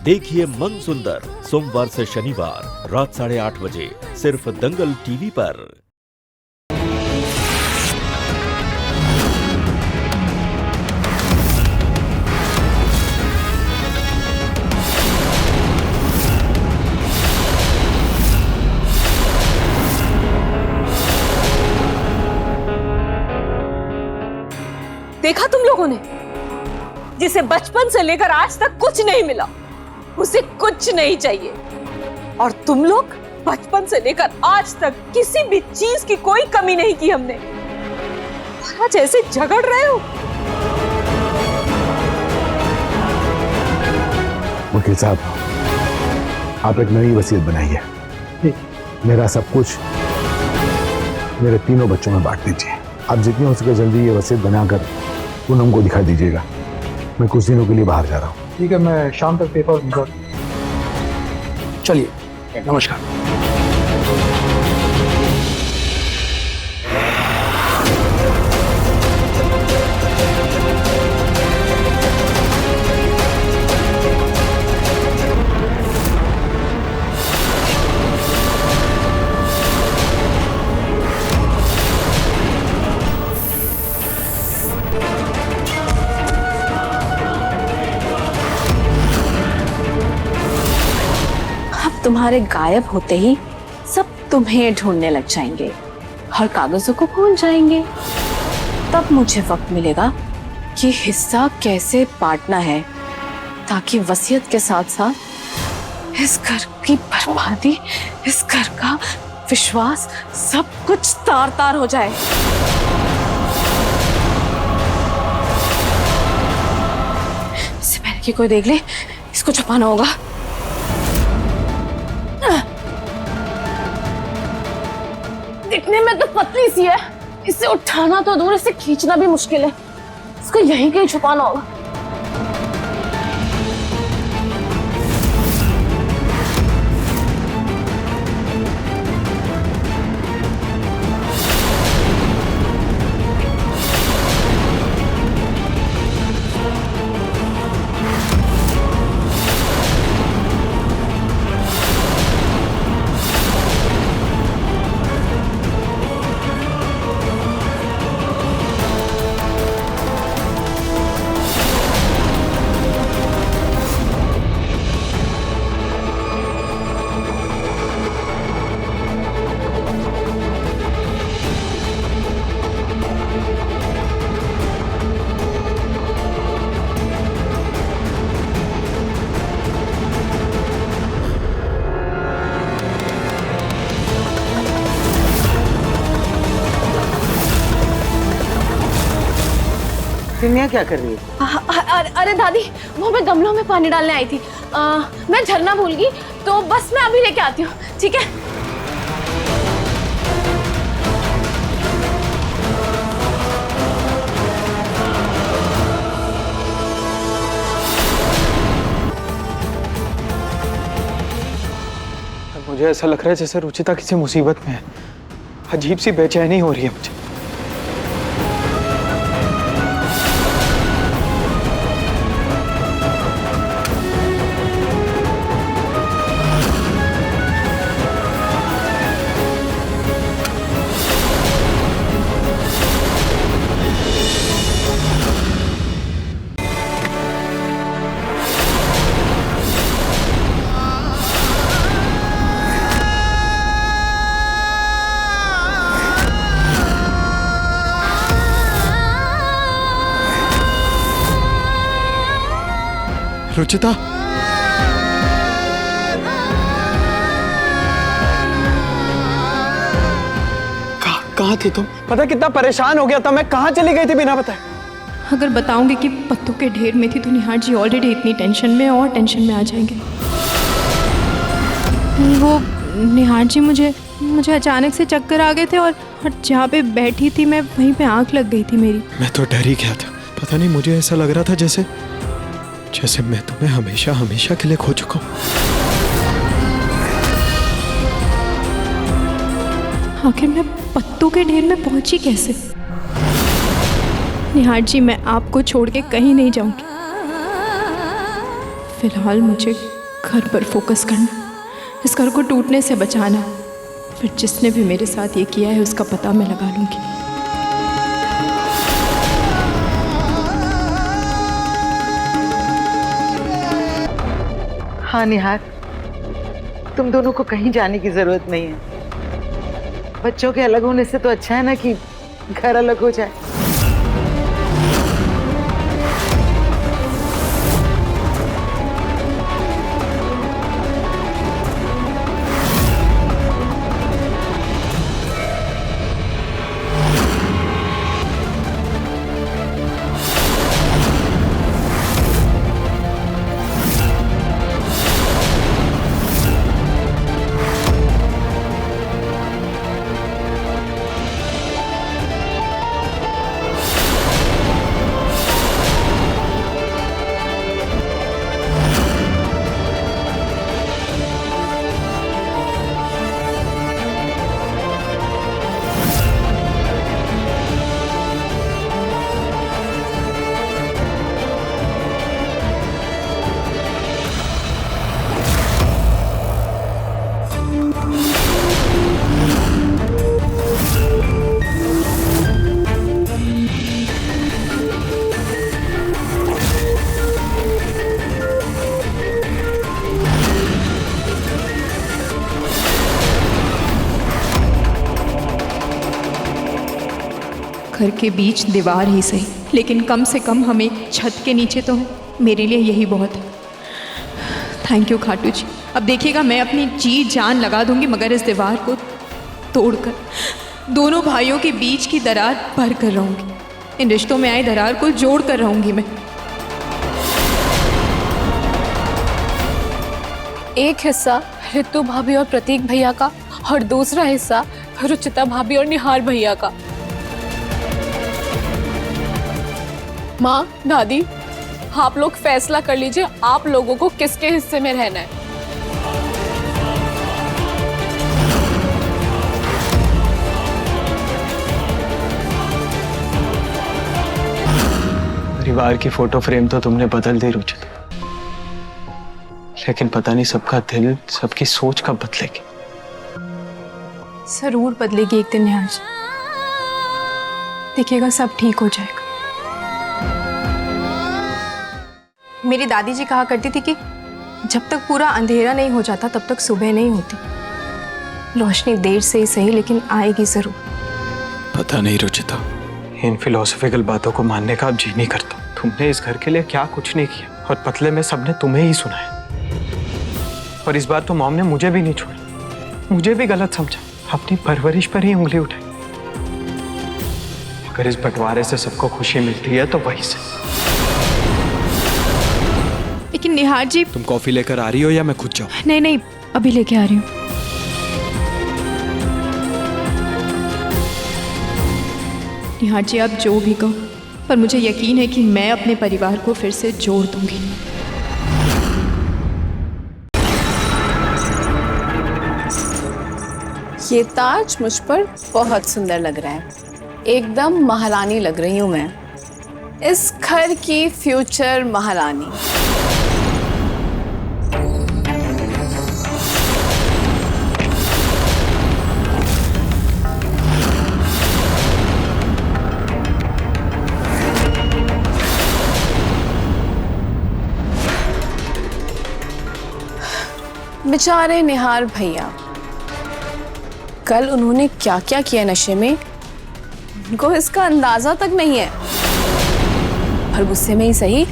देखिए मन सुंदर सोमवार से शनिवार रात 8:30 बजे सिर्फ दंगल टीवी पर। देखा तुम लोगों ने, जिसे बचपन से लेकर आज तक कुछ नहीं मिला उसे कुछ नहीं चाहिए, और तुम लोग बचपन से लेकर आज तक किसी भी चीज की कोई कमी नहीं की हमने, और आज ऐसे झगड़ रहे हो। वकील साहब, आप एक नई वसीयत बनाइए। मेरा सब कुछ मेरे तीनों बच्चों में बांट दीजिए। आप जितनी हो सके जल्दी ये वसीयत बनाकर पूनम को दिखा दीजिएगा। मैं कुछ दिनों के लिए बाहर जा रहा हूँ। ठीक है, मैं शाम तक पेपर भिजवा। चलिए, नमस्कार। तुम्हारे गायब होते ही सब तुम्हें ढूंढने लग जाएंगे और कागजों को भूल जाएंगे। तब मुझे वक्त मिलेगा कि हिस्सा कैसे बांटना है, ताकि वसीयत के साथ साथ इस घर की बर्बादी, इस घर का विश्वास, सब कुछ तार तार हो जाए। इससे पहले कि कोई देख ले, इसको छुपाना होगा। दिखने में तो पतली सी है, इसे उठाना तो दूर, इसे खींचना भी मुश्किल है। इसको यहीं कहीं छुपाना होगा। सिन्या क्या कर रही है? अरे दादी, वो मैं गमलों में पानी डालने आई थी। मैं झरना भूल गई, तो बस मैं अभी लेके आती हूँ। ठीक है। मुझे ऐसा लग रहा है जैसे रुचिता किसी मुसीबत में है। अजीब सी बेचैनी हो रही है मुझे। रुचिता, कहाँ थी तुम? पता कितना परेशान हो गया था मैं। कहाँ चली गई थी बिना बताए? अगर बताऊंगी कि पत्तों के ढेर में थी तो निहार जी ऑलरेडी इतनी टेंशन में और टेंशन में आ जाएंगे। वो निहार जी मुझे अचानक से चक्कर आ गए थे, और जहाँ पे बैठी थी मैं वहीं पे आंख लग गई थी मेरी। मैं तो डर ही गया था। पता नहीं, मुझे ऐसा लग रहा था जैसे मैं तुम्हें हमेशा हमेशा के लिए खो चुका हूँ। आखिर मैं पत्तों के ढेर में पहुंची कैसे? निहार जी, मैं आपको छोड़ के कहीं नहीं जाऊंगी। फिलहाल मुझे घर पर फोकस करना, इस घर को टूटने से बचाना। फिर जिसने भी मेरे साथ ये किया है उसका पता मैं लगा लूंगी। हाँ निहार, तुम दोनों को कहीं जाने की जरूरत नहीं है। बच्चों के अलग होने से तो अच्छा है ना कि घर अलग हो जाए। घर के बीच दीवार ही सही, लेकिन कम से कम हमें छत के नीचे तो है। मेरे लिए यही बहुत है। थैंक यू खाटू जी। अब देखिएगा, मैं अपनी जी जान लगा दूंगी मगर इस दीवार को तोड़कर दोनों भाइयों के बीच की दरार भर कर रहूंगी। इन रिश्तों में आई दरार को जोड़ कर रहूंगी मैं। एक हिस्सा ऋतु भाभी और प्रतीक भैया का और दूसरा हिस्सा रुचिता भाभी और निहार भैया का। माँ, दादी, आप लोग फैसला कर लीजिए आप लोगों को किसके हिस्से में रहना है। परिवार की फोटो फ्रेम तो तुमने बदल दी रुचिता, लेकिन पता नहीं सबका दिल, सबकी सोच कब बदलेगी। जरूर बदलेगी एक दिन निहार जी, देखिएगा सब ठीक हो जाएगा। मेरी दादी जी कहा करती थी कि जब तक पूरा अंधेरा नहीं हो जाता तब तक सुबह नहीं होती। रोशनी देर से ही सही लेकिन आएगी जरूर। पता नहीं रुचिता, इन फिलोसफिकल बातों को मानने का अब जी नहीं करता। तुमने इस घर के लिए क्या कुछ नहीं किया और बदले में सबने तुम्हें ही सुना है। और इस बार तो मॉम ने मुझे भी नहीं छोड़ा, मुझे भी गलत समझा, अपनी परवरिश पर ही उंगली उठाई। अगर इस बंटवारे से सबको खुशी मिलती है तो वही से। लेकिन निहार जी, तुम कॉफी लेकर आ रही हो या मैं खुद जाऊं? नहीं नहीं, अभी लेके आ रही हूँ। निहार जी, आप जो भी कहो, पर मुझे यकीन है कि मैं अपने परिवार को फिर से जोड़ दूंगी। ये ताज मुझ पर बहुत सुंदर लग रहा है, एकदम महारानी लग रही हूँ मैं, इस घर की फ्यूचर महारानी। बेचारे निहार भैया, कल उन्होंने क्या क्या किया नशे में, उनको इसका अंदाजा तक नहीं है। और गुस्से में ही सही,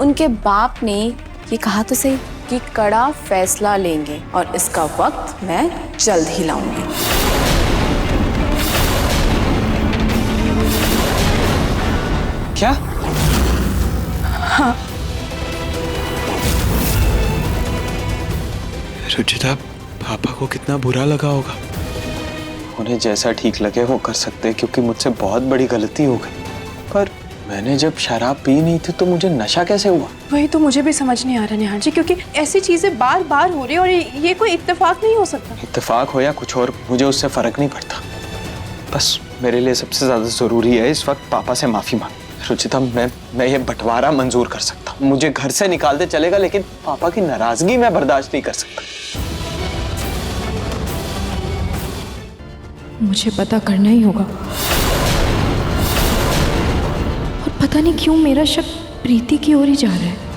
उनके बाप ने ये कहा तो सही कि कड़ा फैसला लेंगे और इसका वक्त मैं जल्द ही लाऊंगी। क्या? हाँ। रुचिता, पापा को कितना बुरा लगा होगा। उन्हें जैसा ठीक लगे वो कर सकते हैं, क्योंकि मुझसे बहुत बड़ी गलती हो गई। पर मैंने जब शराब पी नहीं थी तो मुझे नशा कैसे हुआ? वही तो मुझे भी समझ नहीं आ रहा निहार जी, क्योंकि ऐसी चीजें बार बार हो रही है और ये कोई इत्तेफाक नहीं हो सकता। इत्तेफाक हो या कुछ और, मुझे उससे फर्क नहीं पड़ता। बस मेरे लिए सबसे ज्यादा जरूरी है इस वक्त पापा से माफी मांग। रुचिता, मैं ये बंटवारा मंजूर कर सकता हूँ, मुझे घर से निकाल दे चलेगा, लेकिन पापा की नाराजगी मैं बर्दाश्त नहीं कर सकता। मुझे पता करना ही होगा। और पता नहीं क्यों मेरा शक प्रीति की ओर ही जा रहा है।